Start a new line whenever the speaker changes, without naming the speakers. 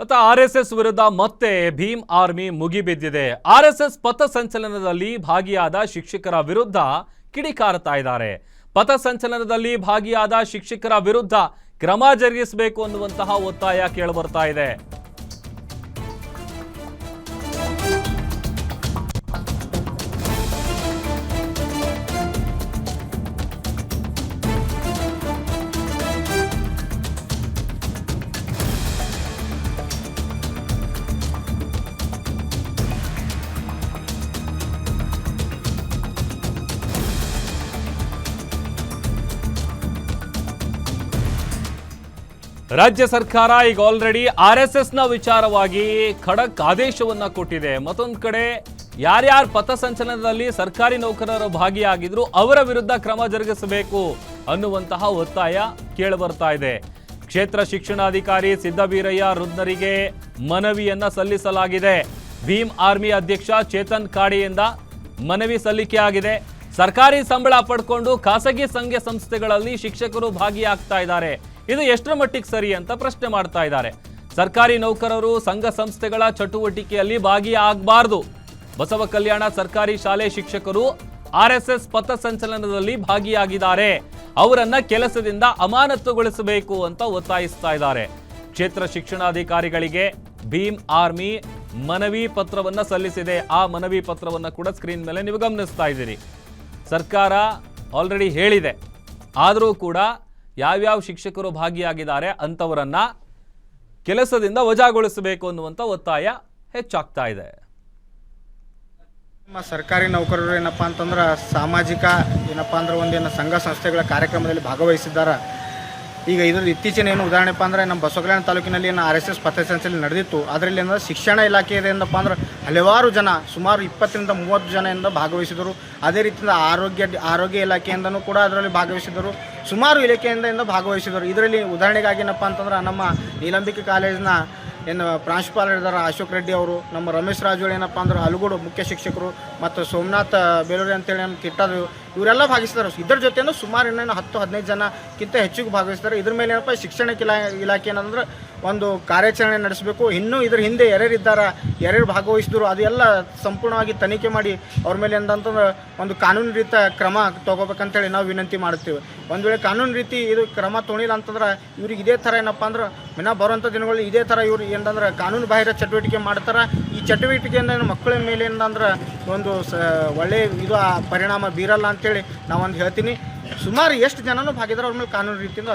RSS ವಿರುದ್ಧ ಮತ್ತೆ Bhim army ಮುಗಿಬಿದ್ದಿದೆ. RSS ಪಥಸಂಚಲನದಲ್ಲಿ ಭಾಗಿಯಾದ ಶಿಕ್ಷಕರ ವಿರುದ್ಧ ಕಿಡಿಕಾರ್ತಾ ಇದ್ದಾರೆ. ಪಥಸಂಚಲನದಲ್ಲಿ ಭಾಗಿಯಾದ ಶಿಕ್ಷಕರ ವಿರುದ್ಧ ಕ್ರಮ ಜರುಗಿಸಬೇಕು ಅನ್ನುವಂತಹ ಒತ್ತಾಯ ಕೇಳಿಬರ್ತಾ ಇದೆ. ರಾಜ್ಯ ಸರ್ಕಾರ ಈಗ ಆಲ್ರೆಡಿ ಆರ್ಎಸ್ಎಸ್ನ ವಿಚಾರವಾಗಿ ಖಡಕ್ ಆದೇಶವನ್ನ ಕೊಟ್ಟಿದೆ. ಮತ್ತೊಂದು ಕಡೆ ಯಾರ್ಯಾರು ಪಥಸಂಚಲನದಲ್ಲಿ ಸರ್ಕಾರಿ ನೌಕರರು ಭಾಗಿಯಾಗಿದ್ರು ಅವರ ವಿರುದ್ಧ ಕ್ರಮ ಜರುಗಿಸಬೇಕು ಅನ್ನುವಂತಹ ಒತ್ತಾಯ ಕೇಳಿಬರ್ತಾ ಇದೆ. ಕ್ಷೇತ್ರ ಶಿಕ್ಷಣಾಧಿಕಾರಿ ಸಿದ್ದಬೀರಯ್ಯ ರುದ್ನರಿಗೆ ಮನವಿಯನ್ನ ಸಲ್ಲಿಸಲಾಗಿದೆ. ಭೀಮ್ ಆರ್ಮಿ ಅಧ್ಯಕ್ಷ ಚೇತನ್ ಕಾಡಿಯಿಂದ ಮನವಿ ಸಲ್ಲಿಕೆ ಆಗಿದೆ. ಸರ್ಕಾರಿ ಸಂಬಳ ಪಡ್ಕೊಂಡು ಖಾಸಗಿ ಸಂಘ ಸಂಸ್ಥೆಗಳಲ್ಲಿ ಶಿಕ್ಷಕರು ಭಾಗಿಯಾಗ್ತಾ ಇದ್ದಾರೆ. ಇದು ಎಷ್ಟರ ಮಟ್ಟಿಗೆ ಸರಿ ಅಂತ ಪ್ರಶ್ನೆ ಮಾಡ್ತಾ ಇದ್ದಾರೆ. ಸರ್ಕಾರಿ ನೌಕರರು ಸಂಘ ಸಂಸ್ಥೆಗಳ ಚಟುವಟಿಕೆಯಲ್ಲಿ ಭಾಗಿಯಾಗಬಾರದು. ಬಸವ ಕಲ್ಯಾಣ ಸರ್ಕಾರಿ ಶಾಲೆ ಶಿಕ್ಷಕರು ಆರ್ಎಸ್ಎಸ್ ಪಥಸಂಚಲನದಲ್ಲಿ ಭಾಗಿಯಾಗಿದ್ದಾರೆ. ಅವರನ್ನ ಕೆಲಸದಿಂದ ಅಮಾನತುಗೊಳಿಸಬೇಕು ಅಂತ ಒತ್ತಾಯಿಸ್ತಾ ಇದ್ದಾರೆ. ಕ್ಷೇತ್ರ ಶಿಕ್ಷಣಾಧಿಕಾರಿಗಳಿಗೆ ಭೀಮ್ ಆರ್ಮಿ ಮನವಿ ಪತ್ರವನ್ನ ಸಲ್ಲಿಸಿದೆ. ಆ ಮನವಿ ಪತ್ರವನ್ನ ಕೂಡ ಸ್ಕ್ರೀನ್ ಮೇಲೆ ನೀವು ಗಮನಿಸ್ತಾ ಇದ್ದೀರಿ. ಸರ್ಕಾರ ಆಲ್ರೆಡಿ ಹೇಳಿದೆ, ಆದರೂ ಕೂಡ ಯಾವ್ಯಾವ ಶಿಕ್ಷಕರು ಭಾಗಿಯಾಗಿದ್ದಾರೆ ಅಂತವರನ್ನ ಕೆಲಸದಿಂದ ವಜಾಗೊಳಿಸಬೇಕು ಅನ್ನುವಂಥ ಒತ್ತಾಯ ಹೆಚ್ಚಾಗ್ತಾ ಇದೆ.
ನಮ್ಮ ಸರ್ಕಾರಿ ನೌಕರರು ಏನಪ್ಪ ಅಂತಂದ್ರೆ ಸಾಮಾಜಿಕ ಏನಪ್ಪ ಅಂದ್ರೆ ಒಂದೇನು ಸಂಘ ಸಂಸ್ಥೆಗಳ ಕಾರ್ಯಕ್ರಮದಲ್ಲಿ ಭಾಗವಹಿಸಿದ್ದಾರೆ. ಈಗ ಇದ್ರದ್ದು ಇತ್ತೀಚಿನ ಏನು ಉದಾಹರಣೆಪ್ಪ ಅಂದರೆ ನಮ್ಮ ಬಸವ ಕಲ್ಯಾಣ ತಾಲೂಕಿನಲ್ಲಿ ಏನು RSS ಪಥಸಂಚಲನ ನಡೆದಿತ್ತು. ಅದರಲ್ಲಿ ಏನಂದ್ರೆ ಶಿಕ್ಷಣ ಇಲಾಖೆಯಿಂದಪ್ಪ ಅಂದ್ರೆ ಹಲವಾರು ಜನ ಸುಮಾರು 20 ರಿಂದ 30 ಜನದಿಂದ ಭಾಗವಹಿಸಿದರು. ಅದೇ ರೀತಿಯಿಂದ ಆರೋಗ್ಯ ಇಲಾಖೆಯಿಂದನೂ ಕೂಡ ಅದರಲ್ಲಿ ಭಾಗವಹಿಸಿದರು. ಸುಮಾರು ಇಲಾಖೆಯಿಂದ ಭಾಗವಹಿಸಿದರು. ಇದರಲ್ಲಿ ಉದಾಹರಣೆಗಾಗಿ ಏನಪ್ಪ ಅಂತಂದ್ರೆ ನಮ್ಮ ನೀಲಂಬಿಕೆ ಕಾಲೇಜಿನ ಏನು ಪ್ರಾಂಶುಪಾಲರಿದ್ದಾರೆ ಅಶೋಕ್ ರೆಡ್ಡಿ ಅವರು, ನಮ್ಮ ರಮೇಶ್ ರಾಜೋಳಿ ಏನಪ್ಪ ಅಂದ್ರೆ ಅಲುಗೋಡು ಮುಖ್ಯ ಶಿಕ್ಷಕರು, ಮತ್ತು ಸೋಮನಾಥ್ ಬೇಲೂರಿ ಅಂತೇಳಿ ನಮ್ಮ ಕಿಟ್ಟದು, ಇವರೆಲ್ಲ ಭಾಗಿಸ್ತಾರೆ. ಇದರ ಜೊತೆಯಿಂದ ಸುಮಾರು ಇನ್ನೇನು 10-15 ಜನಕ್ಕಿಂತ ಹೆಚ್ಚಿಗೆ ಭಾಗವಹಿಸ್ತಾರೆ. ಇದ್ರ ಮೇಲೆ ಏನಪ್ಪ ಶಿಕ್ಷಣ ಇಲಾಖೆ ಏನಂದ್ರೆ ಒಂದು ಕಾರ್ಯಾಚರಣೆ ನಡೆಸಬೇಕು. ಇನ್ನೂ ಇದ್ರ ಹಿಂದೆ ಯಾರ್ಯಾರಿದ್ದಾರೆ, ಯಾರ್ಯಾರು ಭಾಗವಹಿಸಿದ್ರು ಅದೆಲ್ಲ ಸಂಪೂರ್ಣವಾಗಿ ತನಿಖೆ ಮಾಡಿ ಅವ್ರ ಮೇಲೆ ಅಂತಂದ್ರೆ ಒಂದು ಕಾನೂನು ರೀತಿಯ ಕ್ರಮ ತೊಗೋಬೇಕಂತೇಳಿ ನಾವು ವಿನಂತಿ ಮಾಡ್ತೀವಿ. ಒಂದು ವೇಳೆ ಕಾನೂನು ರೀತಿ ಇದು ಕ್ರಮ ತೊಗೊಳಿಲ್ಲ ಅಂತಂದ್ರೆ ಇವ್ರಿಗೆ ಇದೇ ಥರ ಏನಪ್ಪ ಅಂದ್ರೆ ಬರುವಂಥ ದಿನಗಳಲ್ಲಿ ಇದೇ ಥರ ಇವ್ರು ಏನಂದ್ರೆ ಕಾನೂನು ಬಾಹಿರ ಚಟುವಟಿಕೆ ಮಾಡ್ತಾರೆ. ಈ ಚಟುವಟಿಕೆಯಿಂದ ಮಕ್ಕಳ ಮೇಲೆ ಏನಂದ್ರೆ ಒಂದು ಒಳ್ಳೆಯ ಇದು ಪರಿಣಾಮ ಬೀರಲ್ಲ ಅಂತೇಳಿ ನಾವೊಂದು ಹೇಳ್ತೀನಿ. ಸುಮಾರು ಎಷ್ಟು ಜನನೂ ಭಾಗಿದಾರೆ ಅವ್ರ ಮೇಲೆ ಕಾನೂನು ರೀತಿಯಿಂದ